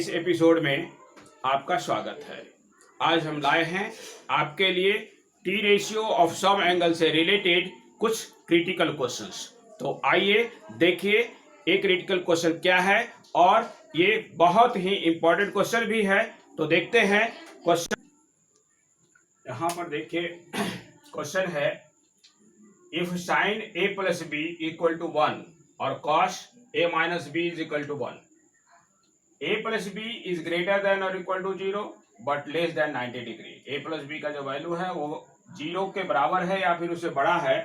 इस एपिसोड में आपका स्वागत है। आज हम लाए हैं आपके लिए T ratio of some angle से रिलेटेड कुछ क्रिटिकल क्वेश्चंस। तो आइए देखिए ये क्रिटिकल क्वेश्चन क्या है और ये बहुत ही इंपॉर्टेंट क्वेश्चन भी है। तो देखते हैं क्वेश्चन। यहाँ पर देखिए क्वेश्चन है, if sine A plus B equal to 1 और cos A minus B is equal to 1, a plus B is greater than और equal to 0 but less than 90 degree. A plus B का जो value है वो 0 के बराबर है या फिर उससे बड़ा है,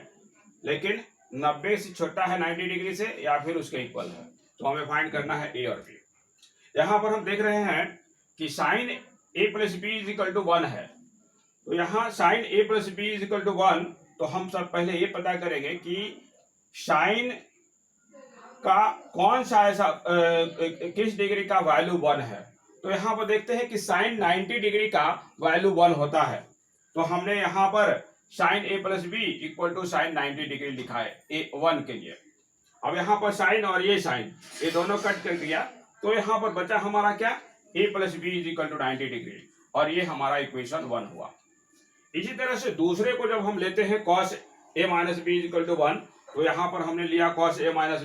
लेकिन 90 से छोटा है 90 डिग्री से या फिर उसके इक्वल है। तो हमें फाइंड करना है ए और बी। यहाँ पर हम देख रहे हैं कि sine A plus B is equal to 1 है। तो यहाँ sine A plus B is equal to 1, तो हम सब पहले ये पता करेंगे कि साइन का कौन सा ऐसा किस डिग्री का वैल्यू 1 है। तो यहाँ पर देखते हैं कि साइन 90 डिग्री का वैल्यू 1 होता है। तो हमने यहाँ पर sine A plus B equal to sine 90 degree लिखा है ए 1 के लिए। अब यहाँ पर साइन और ये साइन ये दोनों कट कर दिया, तो यहाँ पर बचा हमारा क्या, A plus B is equal to 90 degree, और ये हमारा इक्वेशन 1 हुआ। इसी तरह से दूसरे को जब हम लेते हैं cos A minus B is equal to 1, तो यहाँ पर हमने लिया cos A minus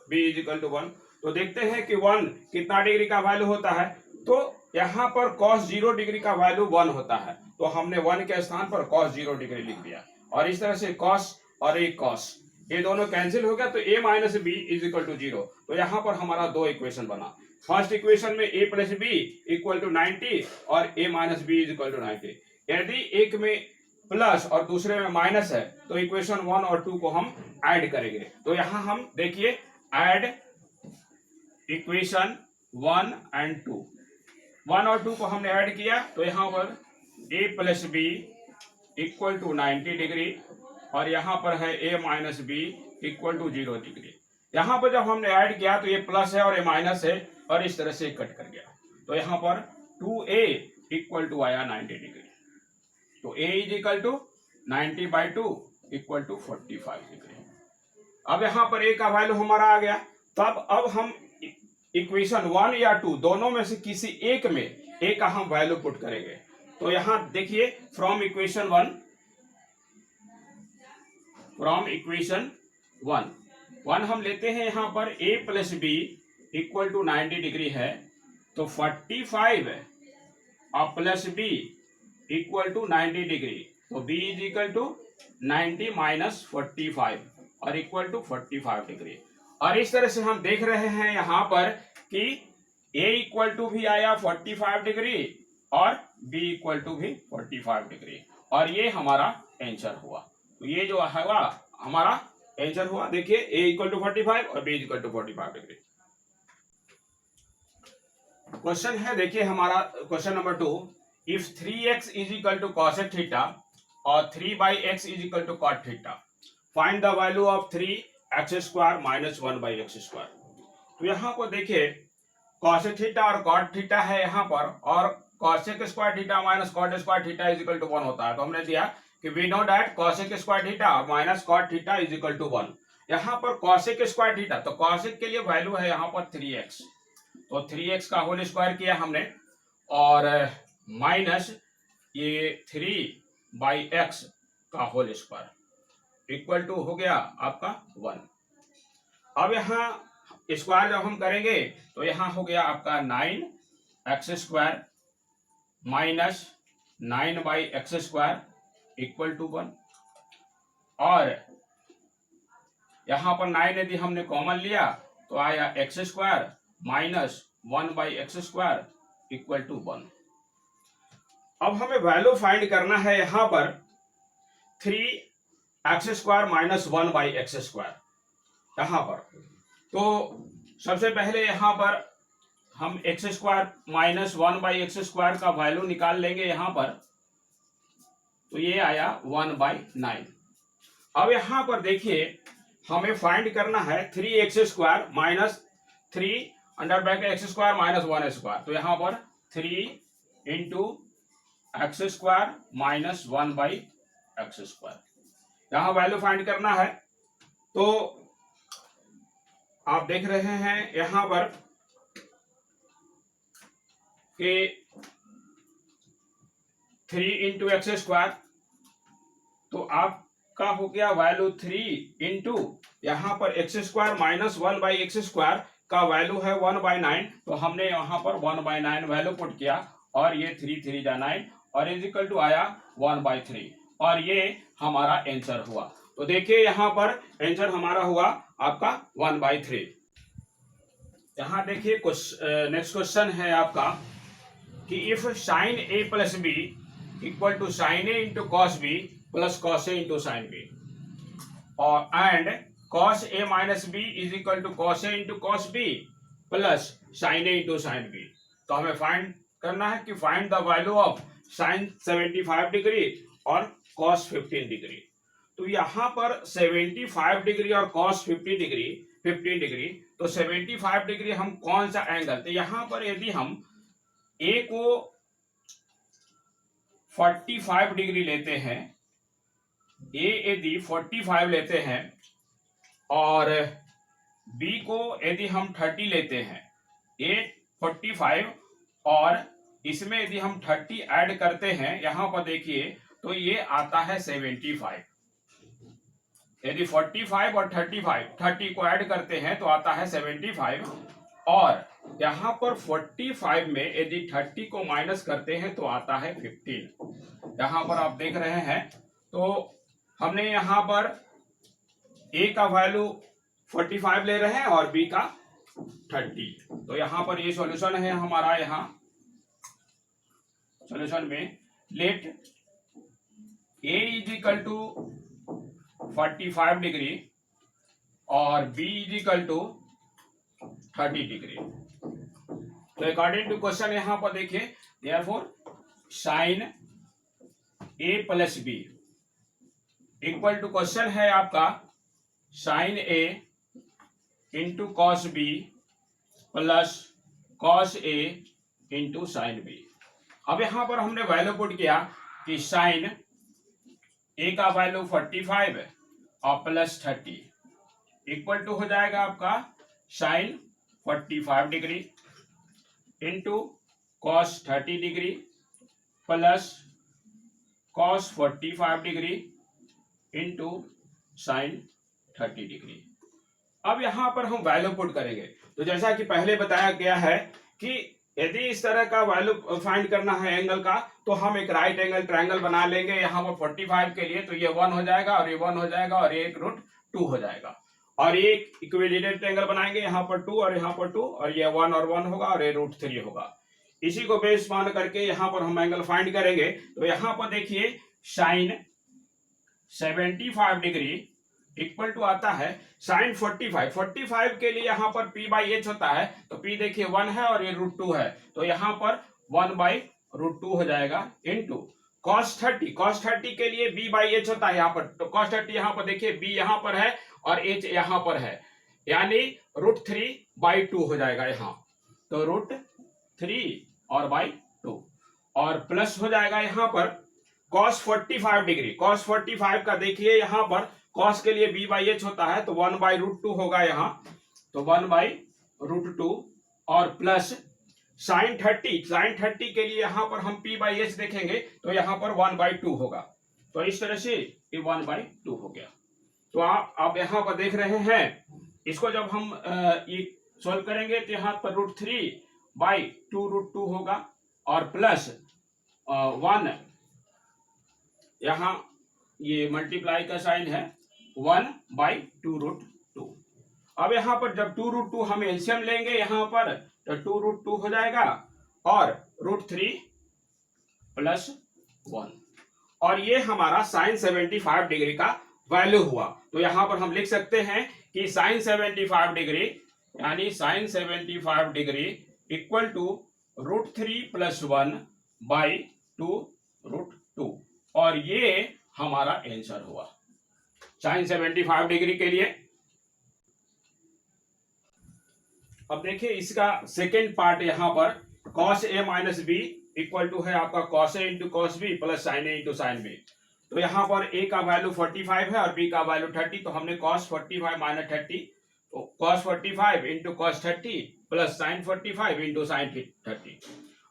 B is equal to 1। तो देखते हैं कि 1 कितना डिग्री का वैल्यू होता है। तो यहाँ पर cos 0 डिग्री का वैल्यू 1 होता है, तो हमने 1 के स्थान पर cos 0 डिग्री लिख दिया। और इस तरह से cos और एक cos ये दोनों कैंसिल हो गया, तो a minus B is equal to 0। तो यहाँ पर हमारा दो इक्वेशन बना। फर्स्ट इक्वेशन में a plus B equal to 90 और a minus B is equal to 90। यदि एक में प्लस और दूसरे में माइनस है तो इक्वेशन 1 और 2 को हम ऐड करेंगे। तो यहाँ हम देखिए ऐड इक्वेशन 1 एंड 2, 1 और 2 को हमने ऐड किया, तो यहाँ पर a plus B equal to 90 degree और यहाँ पर है a minus B equal to 0 degree. यहाँ पर जब हमने ऐड किया तो ये प्लस है और ये माइनस है और इस तरह से कट कर गया। तो यहाँ पर 2a इक्वल टू आया 90 डिग्री। तो a is equal to 90/2 equal to 45 degree. अब यहाँ पर a का वैल्यू हमारा आ गया। तब अब हम इक्वेशन 1 या 2 दोनों में से किसी एक में a का हम वैल्यू पुट करेंगे। तो यहाँ देखिए फ्रॉम इक्वेशन 1 हम लेते हैं, यहाँ पर a plus B equal to 90 degree है, तो 45 और plus B equal to 90 degree, तो b is equal to 90 minus 45 और इक्वल टू 45 डिग्री। और इस तरह से हम देख रहे हैं यहाँ पर कि a इक्वल टू भी आया 45 डिग्री और b इक्वल टू भी 45 डिग्री, और ये हमारा आंसर हुआ। तो ये जो हुआ हमारा आंसर हुआ, देखिए a इक्वल टू 45 और b equal to 45 degree. Question है, देखिए हमारा question number 2, if 3x is equal to cosec theta और 3/x is equal to cot theta, find the value of 3x² minus 1/x²। तो यहाँ पर देखिए cosec थीटा और cot थीटा है यहाँ पर, और cosec² theta minus cot² theta is equal to 1 होता है। तो हमने दिया कि we know that cosec² theta minus cot theta is equal to 1। यहाँ पर cosec² थीटा, तो cosec के लिए वैल्यू है यहाँ पर 3x, तो 3x का होल स्क्वायर किया हमने, और माइनस ये 3/x का होल स्क्वायर इक्वल टू हो गया आपका 1। अब यहाँ स्क्वायर जब हम करेंगे तो यहाँ हो गया आपका 9x² minus 9/x² equal to 1, और यहाँ पर 9 यदि हमने कॉमन लिया तो आया x² minus 1/x² equal to 1। अब हमें वैल्यू फाइंड करना है यहाँ पर 3x² माइनस 1/x²। यहाँ पर तो सबसे पहले यहाँ पर हम x² माइनस 1/x² का वैल्यू निकाल लेंगे यहाँ पर, तो ये आया 1/9। अब यहाँ पर देखिए हमें फाइंड करना है 3x² माइनस 3x² माइनस 1²। तो यहाँ पर 3 इंटू x² माइनस 1/x², यहाँ वैल्यू फाइंड करना है। तो आप देख रहे हैं यहाँ पर कि 3 × x², तो आपका हो गया वैल्यू 3 इंटू यहाँ पर x² माइनस 1/x² का वैल्यू है 1/9, तो हमने यहाँ पर 1/9 वैल्यू पुट किया और ये 3 3 जा 9 और इज इक्वल टू आया 1/3 और ये हमारा आंसर हुआ। तो देखिए यहाँ पर आंसर हमारा हुआ आपका 1/3। यहाँ देखिए नेक्स्ट क्वेश्चन है आपका कि if sine A plus B equal to sine A into cos B plus cos A into sine B और and cos A minus B is equal to cos A into cos B plus sine A into sine B, तो हमें find करना है कि find the value of sine 75 degree और cos 15 degree. तो यहाँ पर 75 डिग्री और कॉस 15 डिग्री, तो 75 डिग्री हम कौन सा एंगल, तो यहाँ पर यदि हम ए को 45 डिग्री लेते हैं, ए यदि 45 लेते हैं और बी को यदि हम 30 लेते हैं, ए 45 और इसमें यदि हम 30 ऐड करते हैं, यहां पर देखिए तो ये आता है 75। यदि 45 और 30 को ऐड करते हैं तो आता है 75 और यहाँ पर 45 में यदि 30 को माइनस करते हैं तो आता है 15। यहाँ पर आप देख रहे हैं तो हमने यहाँ पर ए का वैल्यू 45 ले रहे हैं और बी का 30, तो यहाँ पर ये सॉल्यूशन है हमारा। यहाँ सॉल्यूशन में let A is equal to 45 degree और B is equal to 30 degree. तो अकॉर्डिंग टू क्वेश्चन यहाँ पर देखिए therefore sine A plus B equal to question है आपका sine A into cos B plus cos A into sine B. अब यहाँ पर हमने वैल्यू पुट किया कि साइन ए का वैल्यू 45 और प्लस 30 इक्वल टू हो जाएगा आपका sine 45 degree into cos 30 degree plus cos 45 degree into sine 30 degree. अब यहाँ पर हम वैल्यू पुट करेंगे, तो जैसा कि पहले बताया गया है कि यदि इस तरह का वैल्यू फाइंड करना है एंगल का, तो हम एक राइट एंगल ट्रायंगल बना लेंगे। यहाँ पर 45 के लिए तो ये 1 हो जाएगा और ये 1 हो जाएगा और ये एक √2 हो जाएगा और ये एक इक्विलेटरल एंगल बनाएंगे, यहाँ पर 2 और यहाँ पर 2 और ये 1 और 1 होगा और ये √3 होगा। इसी को बेस मान करके यहाँ पर हम एंगल फाइंड करेंगे। तो यहाँ पर देखिए साइन 75 डिग्री इक्वल टू आता है साइन 45 के लिए यहाँ पर p/h होता है, तो p देखिए 1 है और ये √2 है, तो यहाँ पर 1/√2 हो जाएगा इंटू cos 30 के लिए b/h होता है यहाँ पर, तो cos 30 यहाँ पर देखिए b यहाँ पर है और h यहाँ पर है, यानी √3/2 हो जाएगा यहाँ, तो √3 और /2 और प्लस हो जाएगा यहाँ पर cos 45 का देखिए यहाँ पर cos के लिए b/h होता है, तो 1/√2 होगा यहाँ, तो 1/√2 और प्लस sin 30 के लिए यहाँ पर हम p/h देखेंगे तो यहाँ पर 1/2 होगा, तो इस तरह से ये 1/2 हो गया। तो आप यहाँ पर देख रहे हैं, इसको जब हम ये सोल्व करेंगे तो यहाँ पर √3/2 होगा और प्लस 1 यहाँ ये मल्टीप्लाई का साइन है 1/2√2। अब यहाँ पर जब 2√2 हम एलसीएम लेंगे यहाँ पर तो 2√2 हो जाएगा और √3 प्लस 1 और ये हमारा साइन 75 डिग्री का वैल्यू हुआ। तो यहाँ पर हम लिख सकते हैं कि साइन 75 डिग्री यानी sine 75 degree equal to √3 plus 1/2√2 और ये हमारा आंसर हुआ साइन 75 डिग्री के लिए। अब देखिए इसका सेकेंड पार्ट यहाँ पर cos a minus B equal to है आपका cos a इंटू cos b plus sin a इंटू sin b। तो यहाँ पर a का वैल्यू 45 है और b का वैल्यू 30, तो हमने cos 45 माइनस 30, तो cos 45 into cos 30 plus sin 45 into sin 30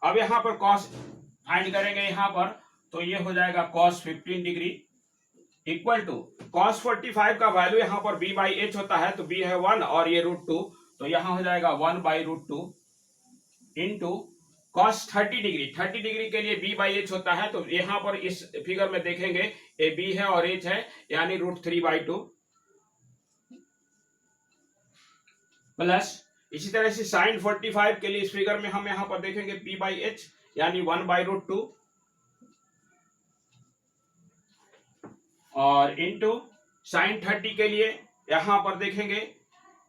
अब यहाँ पर कॉस फाइंड करेंगे यहाँ पर, तो ये हो जाएगा cos 15 degree equal to cos 45 का वैल्यू यहाँ पर b बाई एच होता है, तो b है 1 और ये √2, तो यहाँ हो जाएगा 1 by √2 into cos 30 degree. 30 degree के लिए b बाई एच होता है, तो यहाँ पर इस फिगर में देखेंगे ये b है और h है, यानी √3/2 प्लस इसी तरह से साइन 45 के लिए इस फिगर में हम यहाँ पर देखेंगे p बाई एच यानी 1 बाई √2 और इंटू साइन 30 के लिए यहाँ पर देखेंगे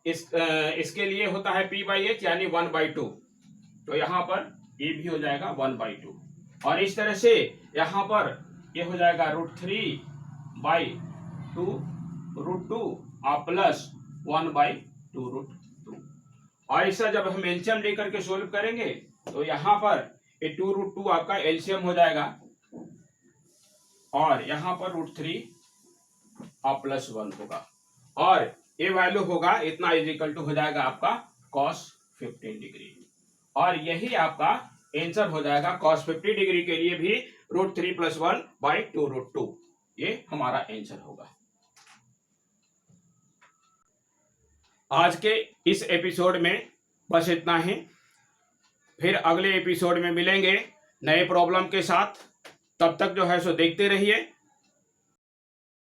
इसके लिए होता है p बाई एच यानी 1/2, तो यहाँ पर ये भी हो जाएगा 1/2 और इस तरह से यहाँ पर ये हो जाएगा √3/2 √2 और प्लस 1/2 √2। और इसका जब हम एलसीएम लेकर के सोल्व करेंगे तो यहाँ पर ये 2√2 आपका एलसीएम हो जाएगा और यहाँ पर √3 और प्लस 1 होगा और ये वैल्यू होगा इतना इज इक्वल टू हो जाएगा आपका cos 15 डिग्री और यही आपका आंसर हो जाएगा। cos 50 डिग्री के लिए भी √3 + 1/2 √2 ये हमारा आंसर होगा। आज के इस एपिसोड में बस इतना ही, फिर अगले एपिसोड में मिलेंगे नए प्रॉब्लम के साथ। तब तक जो है सो देखते रहिए।